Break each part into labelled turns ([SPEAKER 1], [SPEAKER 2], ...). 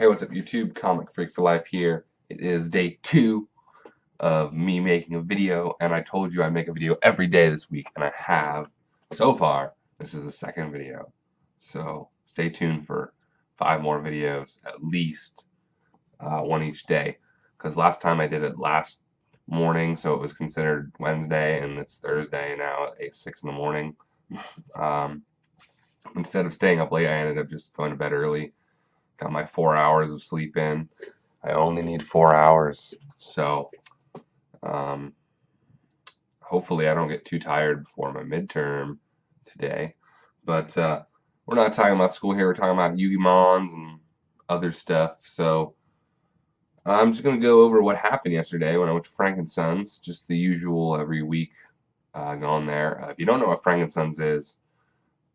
[SPEAKER 1] Hey, what's up YouTube? Comicfreak4life here. It is day 2 of me making a video, and I told you I'd make a video every day this week, and I have. So far, this is the second video. So stay tuned for 5 more videos, at least one each day. Because last time I did it last morning, so it was considered Wednesday, and it's Thursday now at 6 in the morning. Um, Instead of staying up late, I ended up just going to bed early. Got my 4 hours of sleep in. I only need 4 hours, so um, hopefully I don't get too tired before my midterm today. But we're not talking about school here. We're talking about Yugimons and other stuff. So I'm just gonna go over what happened yesterday when I went to Frank and Sons. Just the usual every week going there. If you don't know what Frank and Sons is,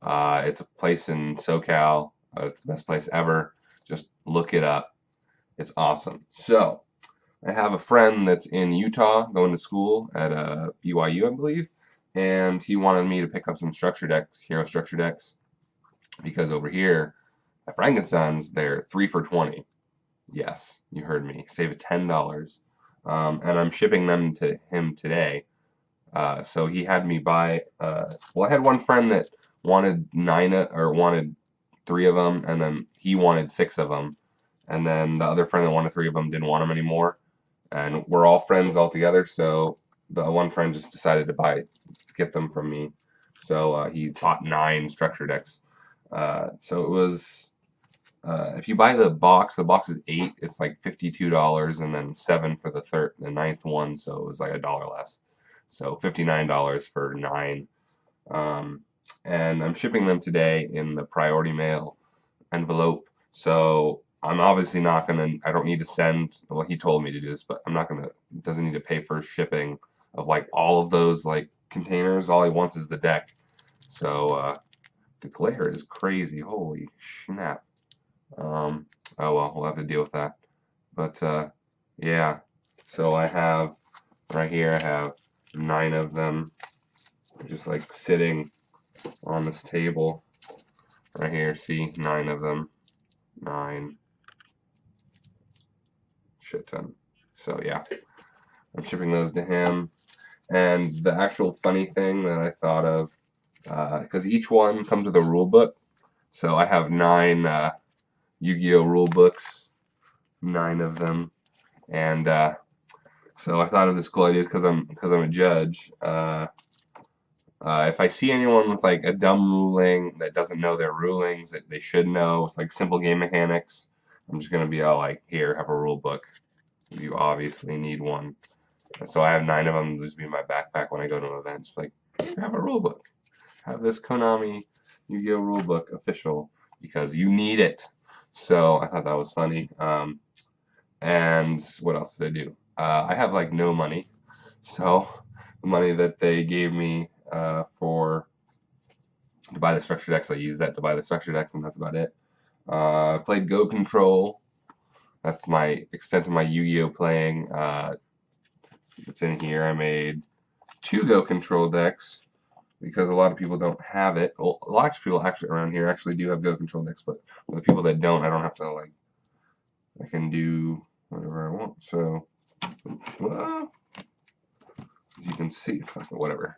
[SPEAKER 1] it's a place in SoCal. It's the best place ever. Just look it up. It's awesome. So, I have a friend that's in Utah going to school at BYU, I believe, and he wanted me to pick up some structure decks, hero structure decks, because over here at Frankensons, they're 3 for $20. Yes, you heard me. Save $10. And I'm shipping them to him today. So he had me buy, well, I had one friend that wanted wanted 3 of them, and then he wanted 6 of them, and then the other friend that wanted 3 of them didn't want them anymore, and we're all friends all together, so the one friend just decided to get them from me, so he bought 9 structure decks. So it was, if you buy the box is 8, it's like $52, and then 7 for the ninth one, so it was like $1 less, so $59 for 9. And I'm shipping them today in the priority mail envelope. So I'm obviously not gonna. I don't need to send. Well, he told me to do this, but I'm not gonna. Doesn't need to pay for shipping of like all of those like containers. All he wants is the deck. So the glare is crazy. Holy snap. Oh well, we'll have to deal with that. But yeah. So I have right here. I have 9 of them, just like sitting on this table right here. See, 9 of them. 9. Shit ton. So yeah, I'm shipping those to him. And the actual funny thing that I thought of, because each one comes with a rule book, so I have 9 Yu-Gi-Oh rule books, 9 of them, and so I thought of this cool idea because I'm a judge. If I see anyone with like a dumb ruling that doesn't know their rulings that they should know, it's like simple game mechanics, I'm just gonna be all like, here, have a rule book. You obviously need one. And so I have 9 of them just be in my backpack when I go to events. Like, have a rule book. Have this Konami Yu-Gi-Oh rule book official because you need it. So I thought that was funny. And what else did I do? I have like no money, so the money that they gave me to buy the structure decks, I used that to buy the structure decks, and that's about it. I played Go Control. That's my extent of my Yu-Gi-Oh playing. It's in here. I made 2 Go Control decks because a lot of people don't have it. Well, a lot of people actually around here actually do have Go Control decks, but for the people that don't, I don't have to like. I can do whatever I want. So, well, as you can see, whatever.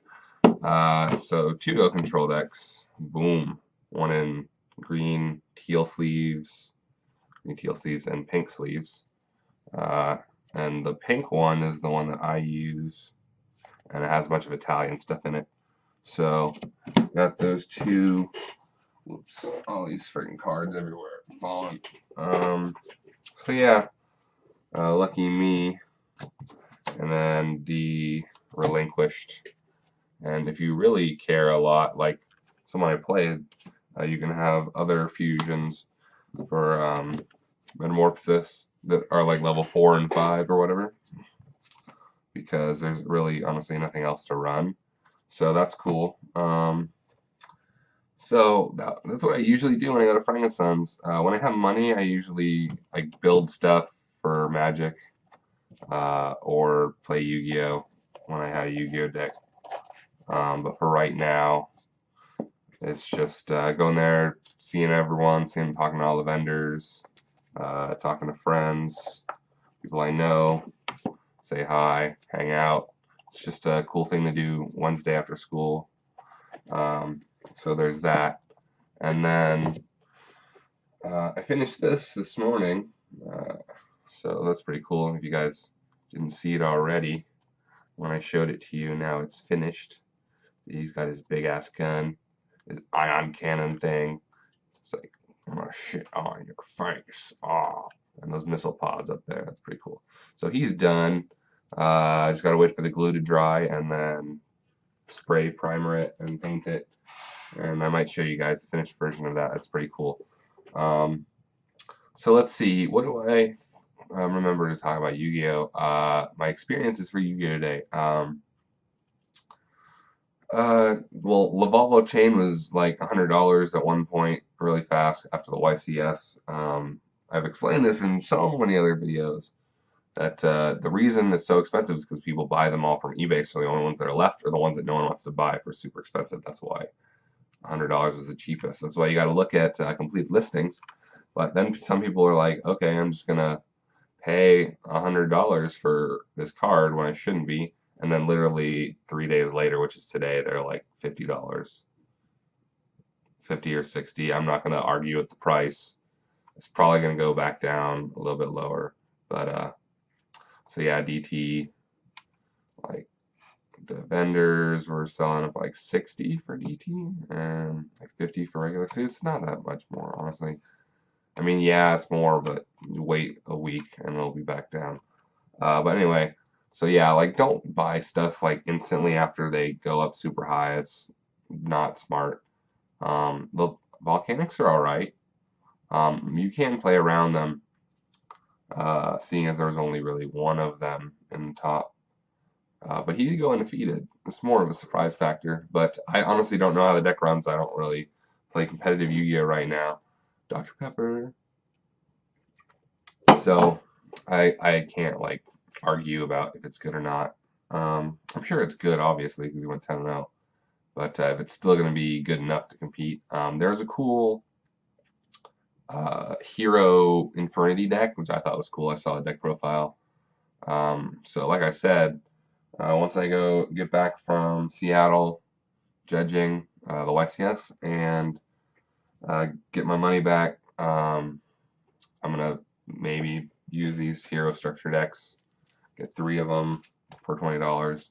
[SPEAKER 1] So 2 Go Control decks. Boom. One in green teal sleeves, and pink sleeves. And the pink one is the one that I use, and it has a bunch of Italian stuff in it. So got those 2. Oops, all these freaking cards everywhere falling. So yeah, lucky me. And then the relinquished. And if you really care a lot, like someone I played, you can have other fusions for Metamorphosis that are like level 4 and 5 or whatever, because there's really honestly nothing else to run. So that's cool. So that's what I usually do when I go to Frankensons. When I have money, I usually like build stuff for Magic or play Yu-Gi-Oh when I had a Yu-Gi-Oh deck. But for right now, it's just going there, seeing everyone, talking to all the vendors, talking to friends, people I know, say hi, hang out. It's just a cool thing to do Wednesday after school. So there's that. And then I finished this morning, so that's pretty cool. If you guys didn't see it already, when I showed it to you, now it's finished. He's got his big ass gun, his ion cannon thing. It's like, I'm gonna shit on your face. Oh, and those missile pods up there. That's pretty cool. So he's done. I just gotta wait for the glue to dry and then spray primer it and paint it. And I might show you guys the finished version of that. That's pretty cool. So let's see. What do I remember to talk about Yu-Gi-Oh? My experiences for Yu-Gi-Oh today. Well, Lavalvo chain was like $100 at one point, really fast after the YCS. I've explained this in so many other videos that the reason it's so expensive is because people buy them all from eBay, so the only ones that are left are the ones that no one wants to buy for super expensive. That's why $100 is the cheapest. That's why you got to look at complete listings. But then some people are like, okay, I'm just gonna pay $100 for this card when I shouldn't be. And then literally 3 days later, which is today, they're like $50, 50 or 60. I'm not gonna argue with the price. It's probably gonna go back down a little bit lower. But so yeah, DT, like the vendors were selling up like 60 for DT and like 50 for regular. See, it's not that much more, honestly. I mean, yeah, it's more, but wait a week and it'll be back down. But anyway, so yeah, like don't buy stuff like instantly after they go up super high. It's not smart. The volcanics are alright. You can play around them, seeing as there was only really one of them in the top. But he did go undefeated. It's more of a surprise factor. But I honestly don't know how the deck runs. I don't really play competitive Yu-Gi-Oh right now. Dr. Pepper. So I can't like argue about if it's good or not. I'm sure it's good, obviously, because he went 10-0. But if it's still going to be good enough to compete, there's a cool Hero Infinity deck, which I thought was cool. I saw the deck profile. So like I said, once I go get back from Seattle judging the YCS and get my money back, I'm gonna maybe use these hero structure decks, get 3 of them for $20.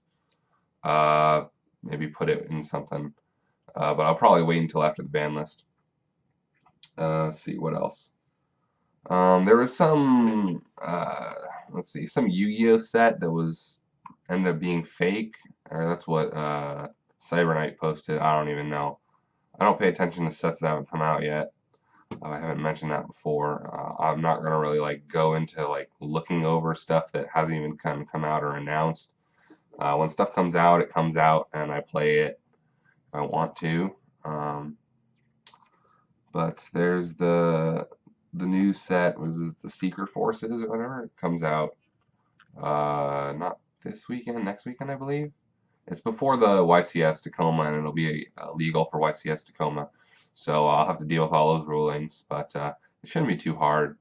[SPEAKER 1] Maybe put it in something, but I'll probably wait until after the ban list. Let's see what else. There was some let's see, some Yu-Gi-Oh set that was ended up being fake, or that's what Cyber Knight posted. I don't even know. I don't pay attention to sets that haven't come out yet. I haven't mentioned that before. I'm not gonna really like go into like looking over stuff that hasn't even come out or announced. When stuff comes out, it comes out, and I play it if I want to. But there's the new set, was it the Secret Forces or whatever? It comes out not this weekend, next weekend, I believe. It's before the YCS Tacoma, and it'll be legal for YCS Tacoma. So I'll have to deal with all those rulings, but it shouldn't be too hard.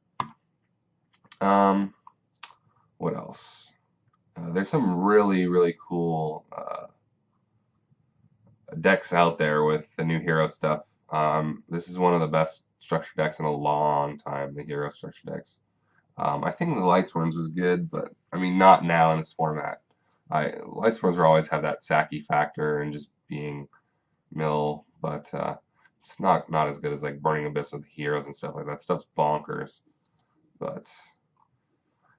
[SPEAKER 1] What else? There's some really, really cool decks out there with the new hero stuff. This is one of the best structure decks in a long time, the hero structure decks. I think the Lightsworns was good, but I mean, not now in this format. Lightsworns will always have that sacky factor and just being mill, but it's not as good as like Burning Abyss with heroes and stuff like that. Stuff's bonkers. But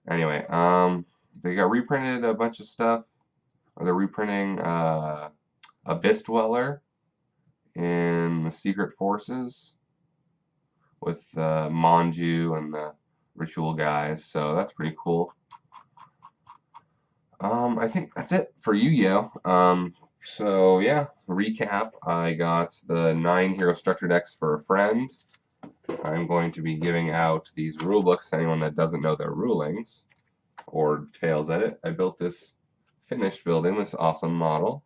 [SPEAKER 1] anyway, they got reprinted a bunch of stuff. They're reprinting Abyss Dweller in the Secret Forces with Manju and the Ritual guys, so that's pretty cool. I think that's it for Yu-Gi-Oh! So yeah, recap, I got the 9 hero structure decks for a friend. I'm going to be giving out these rule books to anyone that doesn't know their rulings or fails at it. I built this finished building, this awesome model.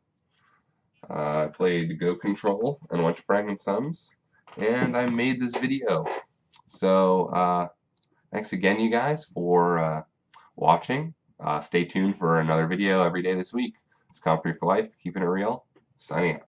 [SPEAKER 1] I played Go Control and went to Frank & Sons, and I made this video. So Thanks again, you guys, for watching. Stay tuned for another video every day this week. It's Comicfreak4life, keeping it real. Signing out.